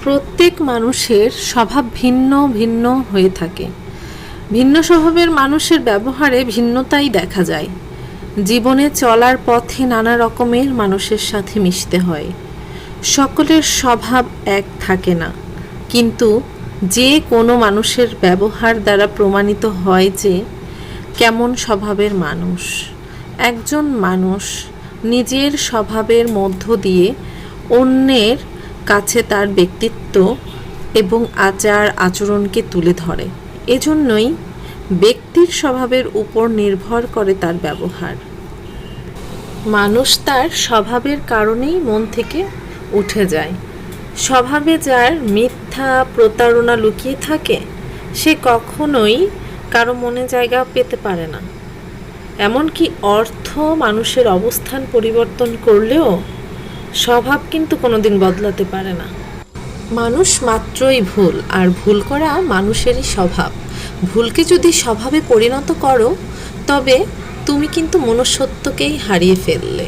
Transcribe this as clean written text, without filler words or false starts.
প্রত্যেক মানুষের স্বভাব ভিন্ন ভিন্ন হয়ে থাকে। ভিন্ন স্বভাবের মানুষের ব্যবহারে ভিন্নতাই দেখা যায়। জীবনে চলার পথে নানা রকমের মানুষের সাথে মিশতে হয়। সকলের স্বভাব এক থাকে না, কিন্তু যে কোনো মানুষের ব্যবহার দ্বারা প্রমাণিত হয় যে কেমন স্বভাবের মানুষ। একজন মানুষ নিজের স্বভাবের মধ্য দিয়ে অন্যের কাছে তার ব্যক্তিত্ব এবং আচার আচরণকে তুলে ধরে। এজন্যই ব্যক্তির স্বভাবের উপর নির্ভর করে তার ব্যবহার। মানুষ তার স্বভাবের কারণেই মন থেকে উঠে যায়। স্বভাবে যার মিথ্যা প্রতারণা লুকিয়ে থাকে, সে কখনোই কারো মনে জায়গা পেতে পারে না। এমনকি অর্থ মানুষের অবস্থান পরিবর্তন করলেও স্বভাব কিন্তু কোনোদিন বদলাতে পারে না। মানুষ মাত্রই ভুল, আর ভুল করা মানুষেরই স্বভাব। ভুলকে যদি স্বভাবে পরিণত করো, তবে তুমি কিন্তু মনুষ্যত্বকেই হারিয়ে ফেললে।